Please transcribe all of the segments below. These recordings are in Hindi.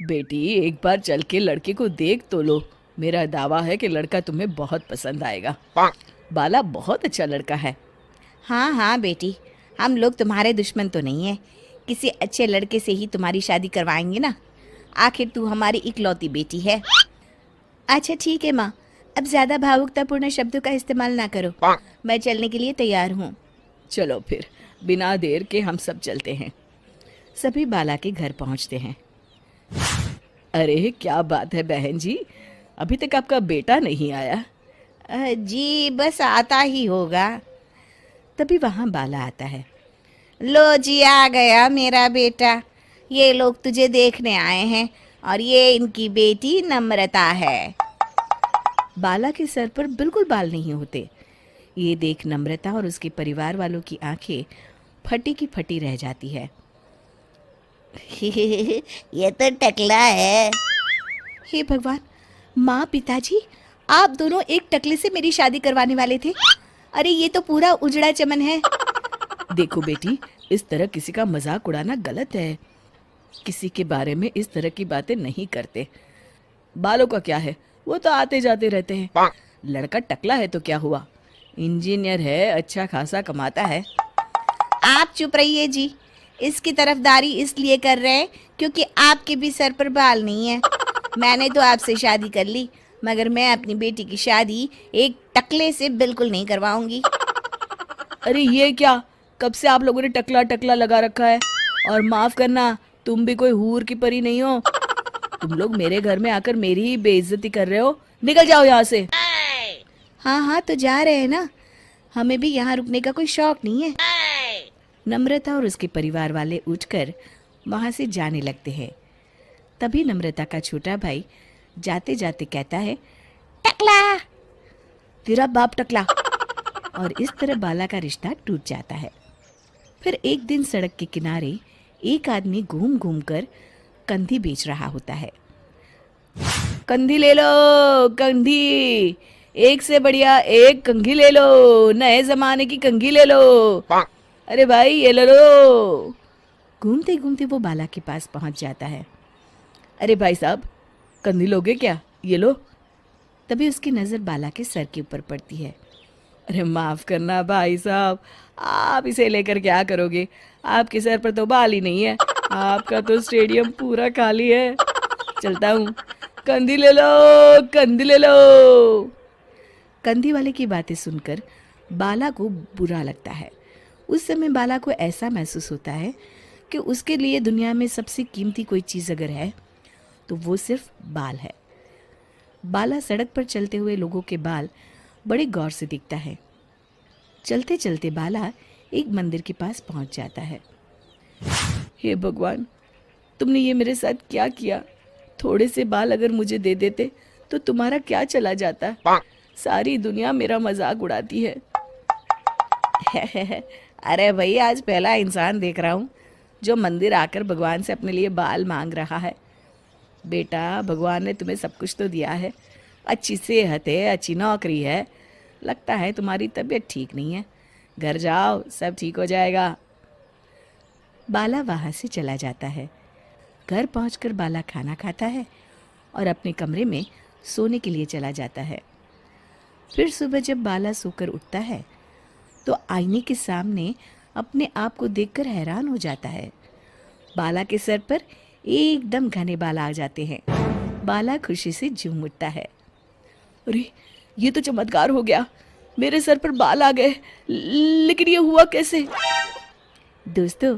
बेटी एक बार चल के लड़के को देख तो लो। मेरा दावा है कि लड़का तुम्हें बहुत पसंद आएगा। बाला बहुत अच्छा लड़का है। हाँ हाँ बेटी, हम लोग तुम्हारे दुश्मन तो नहीं है। किसी अच्छे लड़के से ही तुम्हारी शादी करवाएंगे ना। आखिर तू हमारी इकलौती बेटी है। अच्छा ठीक है माँ, अब ज़्यादा भावुकतापूर्ण शब्दों का इस्तेमाल ना करो। मैं चलने के लिए तैयार हूँ। चलो फिर, बिना देर के हम सब चलते हैं। सभी बाला के घर पहुंचते हैं। अरे क्या बात है बहन जी, अभी तक आपका बेटा नहीं आया? जी बस आता ही होगा। तभी वहाँ बाला आता है। लो जी, आ गया मेरा बेटा। ये लोग तुझे देखने आए हैं और ये इनकी बेटी नम्रता है। बाला के सर पर बिल्कुल बाल नहीं होते। ये देख नम्रता और उसके परिवार वालों की आंखें फटी की फटी रह जाती है। ये तो टकला है। हे भगवान, माँ पिताजी, आप दोनों एक टकले से मेरी शादी करवाने वाले थे। अरे ये तो पूरा उजड़ा चमन है। देखो बेटी, इस तरह किसी का मजाक उड़ाना गलत है। किसी के बारे में इस तरह की बातें नहीं करते। बालों का क्या है, वो तो आते जाते रहते हैं। लड़का टकला है तो क्या हुआ, इंजीनियर है, अच्छा खासा कमाता है। आप चुप रहिए जी। इसकी तरफदारी इसलिए कर रहे हैं क्योंकि आपके भी सर पर बाल नहीं है। मैंने तो आपसे शादी कर ली, मगर मैं अपनी बेटी की शादी एक टकले से बिल्कुल नहीं करवाऊंगी। अरे ये क्या, कब से आप लोगों ने टकला टकला लगा रखा है? और माफ करना, तुम भी कोई हूर की परी नहीं हो। तुम लोग मेरे घर में आकर मेरी ही बेइज्जती कर रहे हो। निकल जाओ यहाँ से। हाँ हाँ तो जा रहे हैं ना, हमें भी यहाँ रुकने का कोई शौक नहीं है। नम्रता और उसके परिवार वाले उठकर वहां से जाने लगते हैं। तभी नम्रता का छोटा भाई जाते जाते कहता है, टकला, तेरा बाप टकला। और इस तरह बाला का रिश्ता टूट जाता है। फिर एक दिन सड़क के किनारे एक आदमी घूम घूम कर कंधी बेच रहा होता है। कंधी ले लो, कंधी, एक से बढ़िया एक कंघी ले लो, नए जमाने की कंघी ले लो। अरे भाई ये ले लो। घूमते घूमते वो बाला के पास पहुंच जाता है। अरे भाई साहब, कंधी लोगे क्या? ये लो। तभी उसकी नज़र बाला के सर के ऊपर पड़ती है। अरे माफ़ करना भाई साहब, आप इसे लेकर क्या करोगे? आपके सर पर तो बाल ही नहीं है। आपका तो स्टेडियम पूरा खाली है। चलता हूँ, कंधी ले लो, कंधी ले लो। कंधी वाले की बातें सुनकर बाला को बुरा लगता है। उस समय बाला को ऐसा महसूस होता है कि उसके लिए दुनिया में सबसे कीमती कोई चीज़ अगर है तो वो सिर्फ बाल है। बाला सड़क पर चलते हुए लोगों के बाल बड़े गौर से दिखता है। चलते चलते बाला एक मंदिर के पास पहुंच जाता है। हे भगवान, तुमने ये मेरे साथ क्या किया? थोड़े से बाल अगर मुझे दे देते तो तुम्हारा क्या चला जाता? सारी दुनिया मेरा मजाक उड़ाती है। अरे भाई, आज पहला इंसान देख रहा हूँ जो मंदिर आकर भगवान से अपने लिए बाल मांग रहा है। बेटा, भगवान ने तुम्हें सब कुछ तो दिया है। अच्छी सेहत है, अच्छी नौकरी है। लगता है तुम्हारी तबीयत ठीक नहीं है। घर जाओ, सब ठीक हो जाएगा। बाला वहाँ से चला जाता है। घर पहुंचकर बाला खाना खाता है और अपने कमरे में सोने के लिए चला जाता है। फिर सुबह जब बाला सोकर उठता है तो आईने के सामने अपने आप को देखकर हैरान हो जाता है। बाला के सर पर एकदम घने बाल आ जाते हैं। बाला खुशी से झूम उठता है। अरे ये तो चमत्कार हो गया, मेरे सर पर बाल आ गए। लेकिन ये हुआ कैसे? दोस्तों,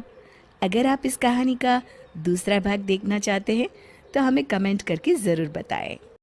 अगर आप इस कहानी का दूसरा भाग देखना चाहते हैं तो हमें कमेंट करके ज़रूर बताएं।